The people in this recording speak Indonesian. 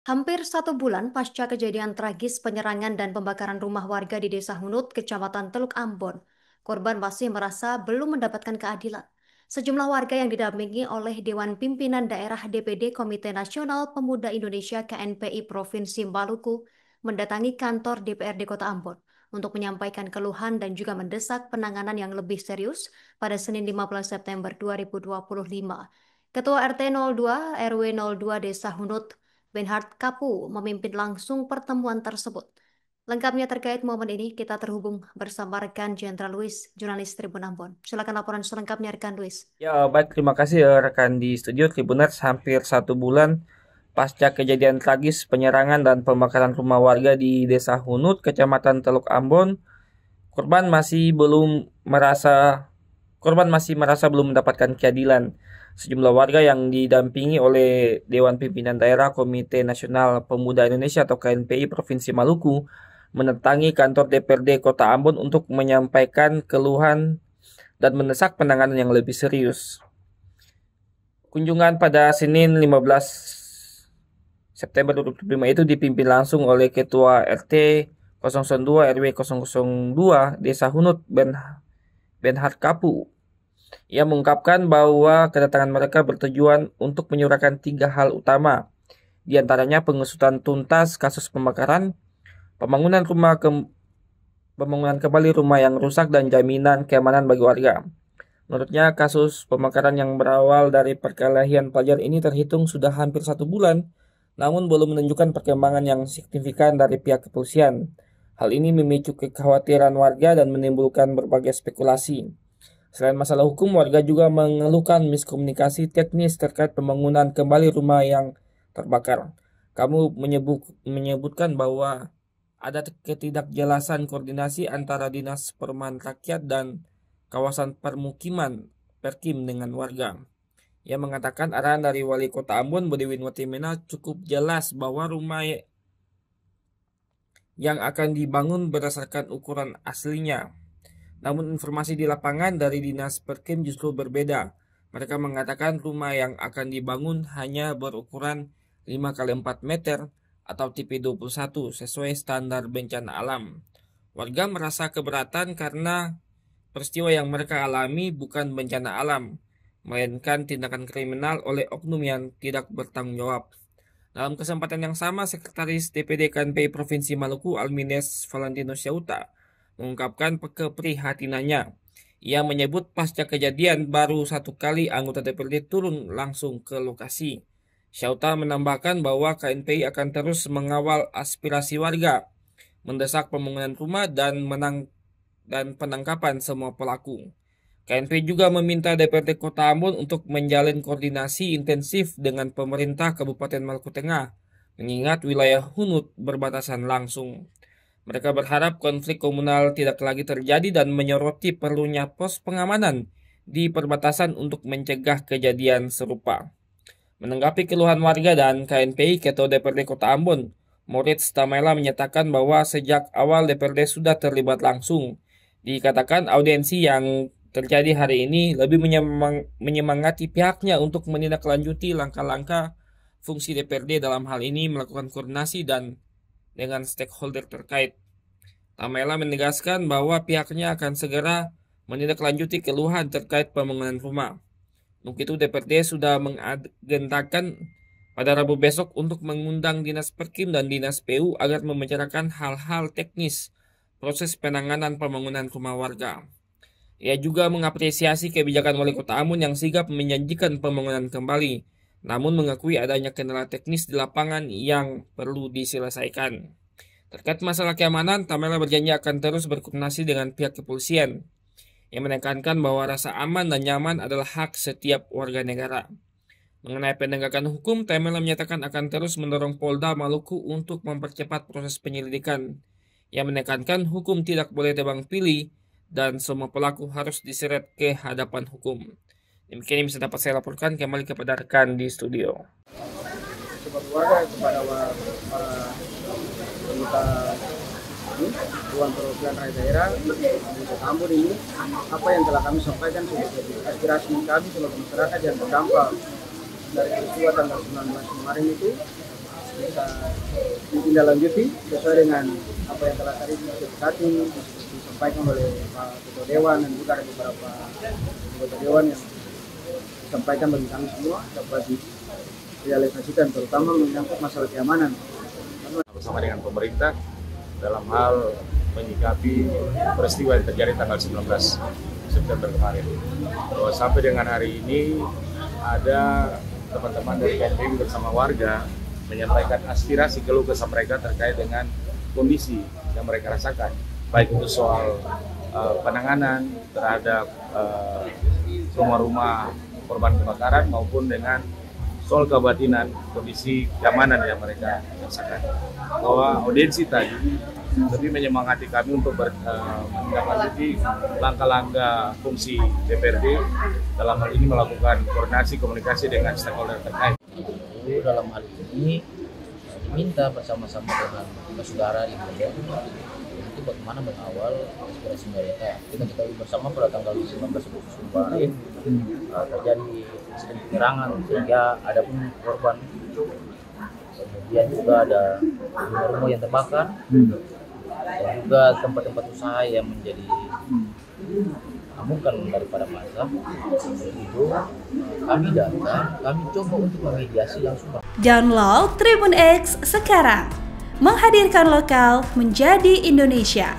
Hampir 1 bulan pasca kejadian tragis penyerangan dan pembakaran rumah warga di Desa Hunut, Kecamatan Teluk Ambon, korban masih merasa belum mendapatkan keadilan. Sejumlah warga yang didampingi oleh Dewan Pimpinan Daerah DPD Komite Nasional Pemuda Indonesia KNPI Provinsi Maluku mendatangi kantor DPRD Kota Ambon untuk menyampaikan keluhan dan juga mendesak penanganan yang lebih serius pada Senin 15 September 2025. Ketua RT 02 RW 02 Desa Hunut Benhard Kapu memimpin langsung pertemuan tersebut. Lengkapnya terkait momen ini, kita terhubung bersama rekan Jenderal Luis, jurnalis Tribun Ambon. Silakan laporan selengkapnya rekan Luis. Ya, baik. Terima kasih rekan di studio Tribuners. Hampir 1 bulan pasca kejadian tragis penyerangan dan pembakaran rumah warga di Desa Hunut, Kecamatan Teluk Ambon, korban masih belum merasa korban masih merasa belum mendapatkan keadilan. Sejumlah warga yang didampingi oleh Dewan Pimpinan Daerah Komite Nasional Pemuda Indonesia atau KNPI Provinsi Maluku mendatangi kantor DPRD Kota Ambon untuk menyampaikan keluhan dan mendesak penanganan yang lebih serius. Kunjungan pada Senin 15 September 2025 itu dipimpin langsung oleh Ketua RT 002 RW 002 Desa Hunut Benhard Kapu. Ia mengungkapkan bahwa kedatangan mereka bertujuan untuk menyuarakan 3 hal utama, di antaranya pengusutan tuntas kasus pembakaran, pembangunan kembali rumah yang rusak, dan jaminan keamanan bagi warga. Menurutnya, kasus pembakaran yang berawal dari perkelahian pelajar ini terhitung sudah hampir 1 bulan, namun belum menunjukkan perkembangan yang signifikan dari pihak kepolisian. Hal ini memicu kekhawatiran warga dan menimbulkan berbagai spekulasi. Selain masalah hukum, warga juga mengeluhkan miskomunikasi teknis terkait pembangunan kembali rumah yang terbakar. Kamu menyebutkan bahwa ada ketidakjelasan koordinasi antara Dinas Perumahan Rakyat dan kawasan permukiman Perkim dengan warga. Ia mengatakan arahan dari Wali Kota Ambon Budi Watimena cukup jelas bahwa rumah yang akan dibangun berdasarkan ukuran aslinya. Namun informasi di lapangan dari Dinas Perkim justru berbeda. Mereka mengatakan rumah yang akan dibangun hanya berukuran 5x4 meter atau tipe 21 sesuai standar bencana alam. Warga merasa keberatan karena peristiwa yang mereka alami bukan bencana alam, melainkan tindakan kriminal oleh oknum yang tidak bertanggung jawab. Dalam kesempatan yang sama, Sekretaris DPD KNPI Provinsi Maluku Almines Valentino Syauta mengungkapkan keprihatinannya. Ia menyebut pasca kejadian baru 1 kali anggota DPRD turun langsung ke lokasi. Syauta menambahkan bahwa KNPI akan terus mengawal aspirasi warga, mendesak pembangunan rumah dan penangkapan semua pelaku. KNPI juga meminta DPRD Kota Ambon untuk menjalin koordinasi intensif dengan pemerintah Kabupaten Maluku Tengah, mengingat wilayah Hunut berbatasan langsung. Mereka berharap konflik komunal tidak lagi terjadi dan menyoroti perlunya pos pengamanan di perbatasan untuk mencegah kejadian serupa. Menanggapi keluhan warga dan KNPI, Ketua DPRD Kota Ambon, Moritz Tamela menyatakan bahwa sejak awal DPRD sudah terlibat langsung. Dikatakan audiensi yang terjadi hari ini lebih menyemangati pihaknya untuk menindaklanjuti langkah-langkah fungsi DPRD dalam hal ini melakukan koordinasi dan dengan stakeholder terkait. Tamela menegaskan bahwa pihaknya akan segera menindaklanjuti keluhan terkait pembangunan rumah. Untuk itu DPRD sudah mengagendakan pada Rabu besok untuk mengundang Dinas Perkim dan Dinas PU agar membicarakan hal-hal teknis proses penanganan pembangunan rumah warga. Ia juga mengapresiasi kebijakan Wali Kota Ambon yang sigap menjanjikan pembangunan kembali, namun mengakui adanya kendala teknis di lapangan yang perlu diselesaikan. Terkait masalah keamanan, Tamela berjanji akan terus berkoordinasi dengan pihak kepolisian, yang menekankan bahwa rasa aman dan nyaman adalah hak setiap warga negara. Mengenai penegakan hukum, Tamela menyatakan akan terus mendorong Polda Maluku untuk mempercepat proses penyelidikan. Ia menekankan hukum tidak boleh tebang pilih dan semua pelaku harus diseret ke hadapan hukum. Demikian yang bisa dapat saya laporkan kembali kepada rekan di studio. Sebagai warga kepada para anggota Dewan Perwakilan Rakyat Daerah di Kota Ambon ini, apa yang telah kami sampaikan sebagai aspirasi kami sebagai masyarakat yang terdampak dari peristiwa tanggal 19 kemarin itu, bisa ditindaklanjuti sesuai dengan apa yang telah tadi disepakati, disampaikan oleh Pak Ketua Dewan dan juga ada beberapa anggota Dewan yang disampaikan bagi kami semua dapat direalisasikan, terutama menyangkut masalah keamanan. Bersama dengan pemerintah dalam hal menyikapi peristiwa yang terjadi tanggal 19 September kemarin. Bahwa sampai dengan hari ini ada teman-teman dari KNPB bersama warga menyampaikan aspirasi keluh kesah mereka terkait dengan kondisi yang mereka rasakan, baik itu soal penanganan terhadap rumah-rumah korban kebakaran maupun dengan soal kebatinan kondisi keamanan yang mereka rasakan. Bahwa audiensi tadi lebih menyemangati kami untuk menindaklanjuti langkah-langkah fungsi DPRD dalam hal ini melakukan koordinasi komunikasi dengan stakeholder terkait. Dalam hal ini diminta bersama-sama dengan saudara di Medan itu bagaimana mengawal aspirasi mereka. Kita ketahui bersama pada tanggal 19 Agustus kemarin terjadi insiden penyerangan sehingga ada pun korban. Kemudian juga ada rumah-rumah yang terbakar dan juga tempat-tempat usaha yang menjadi amukan daripada massa. Itu kami datang, kami coba untuk memediasi langsung. Download Tribun X sekarang, menghadirkan lokal menjadi Indonesia.